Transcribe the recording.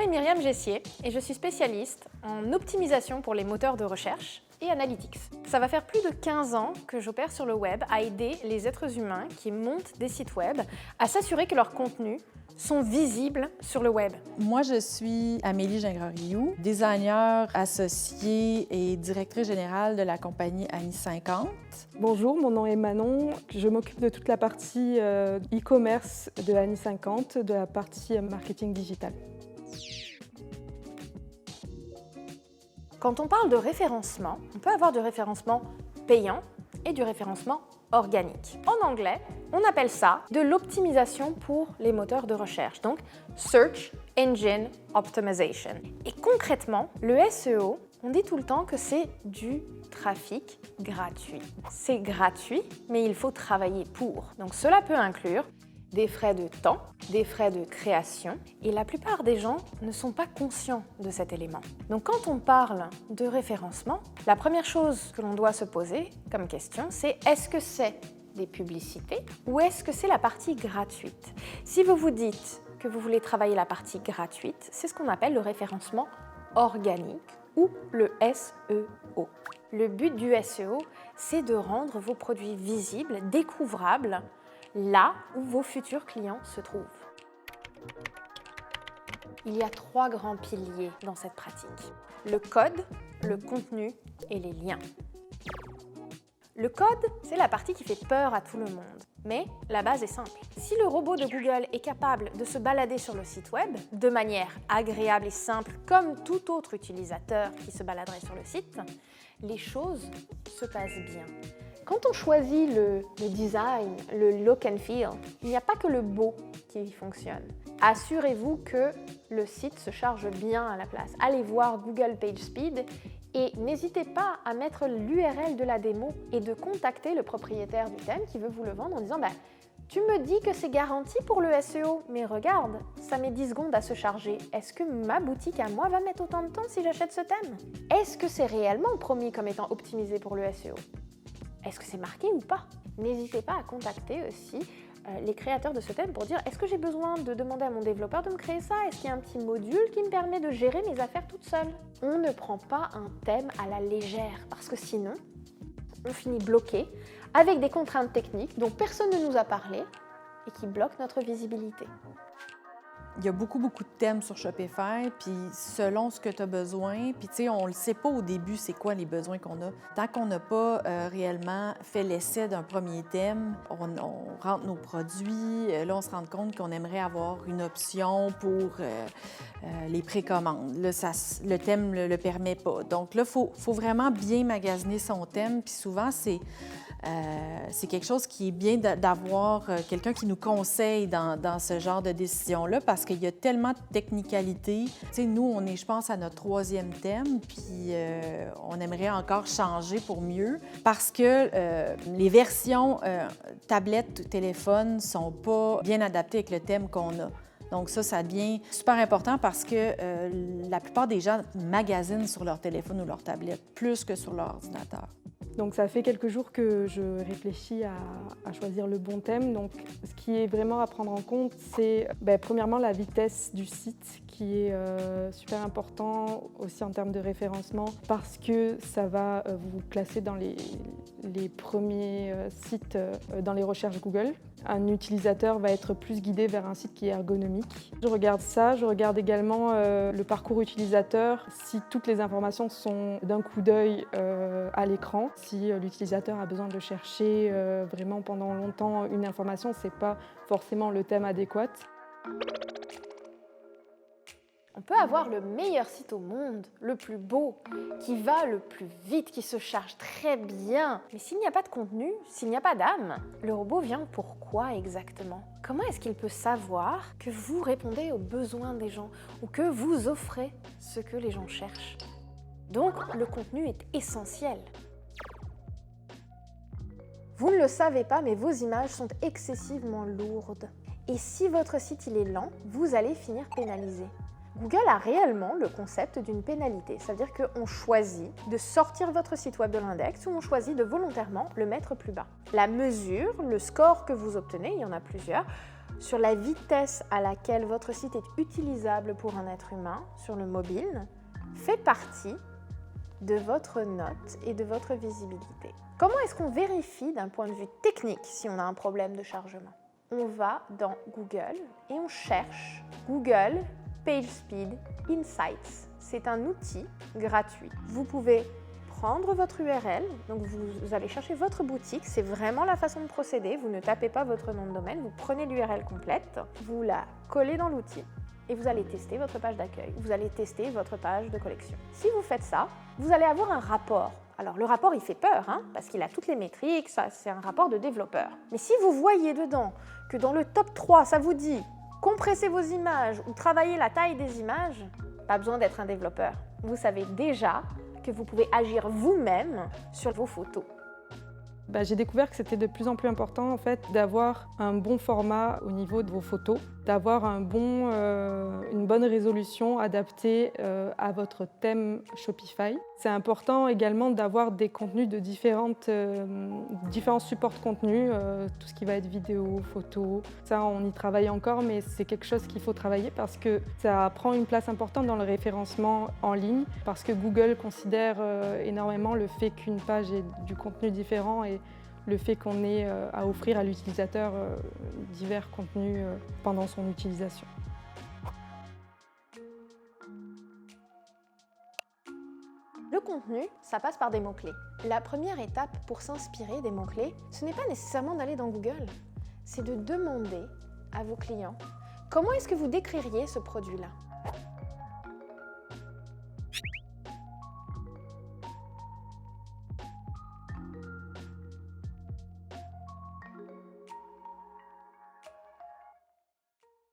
Myriam Gessier et je suis spécialiste en optimisation pour les moteurs de recherche et analytics. Ça va faire plus de 15 ans que j'opère sur le web à aider les êtres humains qui montent des sites web à s'assurer que leurs contenus sont visibles sur le web. Moi, je suis Amélie Gingras-Rioux, designer associée et directrice générale de la compagnie Annie 50. Bonjour, mon nom est Manon. Je m'occupe de toute la partie e-commerce de Annie 50, de la partie marketing digital. Quand on parle de référencement, on peut avoir du référencement payant et du référencement organique. En anglais, on appelle ça de l'optimisation pour les moteurs de recherche, donc Search Engine Optimization. Et concrètement, le SEO, on dit tout le temps que c'est du trafic gratuit. C'est gratuit, mais il faut travailler pour. Donc cela peut inclure des frais de temps, des frais de création, et la plupart des gens ne sont pas conscients de cet élément. Donc quand on parle de référencement, la première chose que l'on doit se poser comme question, c'est est-ce que c'est des publicités ou est-ce que c'est la partie gratuite? Si vous vous dites que vous voulez travailler la partie gratuite, c'est ce qu'on appelle le référencement organique ou le SEO. Le but du SEO, c'est de rendre vos produits visibles, découvrables, là où vos futurs clients se trouvent. Il y a 3 grands piliers dans cette pratique: le code, le contenu et les liens. Le code, c'est la partie qui fait peur à tout le monde, mais la base est simple. Si le robot de Google est capable de se balader sur le site web de manière agréable et simple comme tout autre utilisateur qui se baladerait sur le site, les choses se passent bien. Quand on choisit le design, le look and feel, il n'y a pas que le beau qui fonctionne. Assurez-vous que le site se charge bien à la place. Allez voir Google PageSpeed et n'hésitez pas à mettre l'URL de la démo et de contacter le propriétaire du thème qui veut vous le vendre en disant tu me dis que c'est garanti pour le SEO, mais regarde, ça met 10 secondes à se charger. Est-ce que ma boutique à moi va mettre autant de temps si j'achète ce thème? Est-ce que c'est réellement promis comme étant optimisé pour le SEO? Est-ce que c'est marqué ou pas? N'hésitez pas à contacter aussi les créateurs de ce thème pour dire est-ce que j'ai besoin de demander à mon développeur de me créer ça? Est-ce qu'il y a un petit module qui me permet de gérer mes affaires toute seule? On ne prend pas un thème à la légère parce que sinon, on finit bloqué avec des contraintes techniques dont personne ne nous a parlé et qui bloquent notre visibilité. Il y a beaucoup de thèmes sur Shopify, puis selon ce que tu as besoin, puis tu sais, on ne le sait pas au début c'est quoi les besoins qu'on a. Tant qu'on n'a pas réellement fait l'essai d'un premier thème, on rentre nos produits, là on se rend compte qu'on aimerait avoir une option pour les précommandes. Là, le thème ne le permet pas. Donc là, il faut vraiment bien magasiner son thème, puis souvent c'est quelque chose qui est bien d'avoir quelqu'un qui nous conseille dans ce genre de décision-là parce qu'il y a tellement de technicalités. Tu sais, nous, on est, je pense, à notre 3e thème, puis on aimerait encore changer pour mieux parce que les versions tablettes, téléphone ne sont pas bien adaptées avec le thème qu'on a. Donc ça devient super important parce que la plupart des gens magasinent sur leur téléphone ou leur tablette plus que sur leur ordinateur. Donc ça fait quelques jours que je réfléchis à choisir le bon thème. Donc ce qui est vraiment à prendre en compte, c'est premièrement la vitesse du site qui est super important aussi en termes de référencement parce que ça va vous placer dans les premiers sites dans les recherches Google. Un utilisateur va être plus guidé vers un site qui est ergonomique. Je regarde ça, je regarde également le parcours utilisateur, si toutes les informations sont d'un coup d'œil à l'écran. Si l'utilisateur a besoin de chercher vraiment pendant longtemps une information, ce n'est pas forcément le thème adéquat. On peut avoir le meilleur site au monde, le plus beau, qui va le plus vite, qui se charge très bien. Mais s'il n'y a pas de contenu, s'il n'y a pas d'âme, le robot vient pour quoi exactement? Comment est-ce qu'il peut savoir que vous répondez aux besoins des gens ou que vous offrez ce que les gens cherchent? Donc, le contenu est essentiel. Vous ne le savez pas, mais vos images sont excessivement lourdes. Et si votre site il est lent, vous allez finir pénalisé. Google a réellement le concept d'une pénalité. Ça veut dire qu'on choisit de sortir votre site web de l'index ou on choisit de volontairement le mettre plus bas. La mesure, le score que vous obtenez, il y en a plusieurs, sur la vitesse à laquelle votre site est utilisable pour un être humain sur le mobile fait partie de votre note et de votre visibilité. Comment est-ce qu'on vérifie d'un point de vue technique si on a un problème de chargement? On va dans Google et on cherche Google PageSpeed Insights. C'est un outil gratuit. Vous pouvez prendre votre URL, donc vous allez chercher votre boutique, c'est vraiment la façon de procéder, vous ne tapez pas votre nom de domaine, vous prenez l'URL complète, vous la collez dans l'outil et vous allez tester votre page d'accueil, vous allez tester votre page de collection. Si vous faites ça, vous allez avoir un rapport. Alors le rapport il fait peur, parce qu'il a toutes les métriques, c'est un rapport de développeur. Mais si vous voyez dedans que dans le top 3, ça vous dit compressez vos images ou travaillez la taille des images, pas besoin d'être un développeur. Vous savez déjà que vous pouvez agir vous-même sur vos photos. J'ai découvert que c'était de plus en plus important en fait, d'avoir un bon format au niveau de vos photos, d'avoir une bonne résolution adaptée à votre thème Shopify. C'est important également d'avoir des contenus de différents supports de contenu, tout ce qui va être vidéo, photo. Ça, on y travaille encore, mais c'est quelque chose qu'il faut travailler parce que ça prend une place importante dans le référencement en ligne, parce que Google considère énormément le fait qu'une page ait du contenu différent et le fait qu'on ait à offrir à l'utilisateur divers contenus pendant son utilisation. Le contenu, ça passe par des mots-clés. La première étape pour s'inspirer des mots-clés, ce n'est pas nécessairement d'aller dans Google, c'est de demander à vos clients comment est-ce que vous décririez ce produit-là.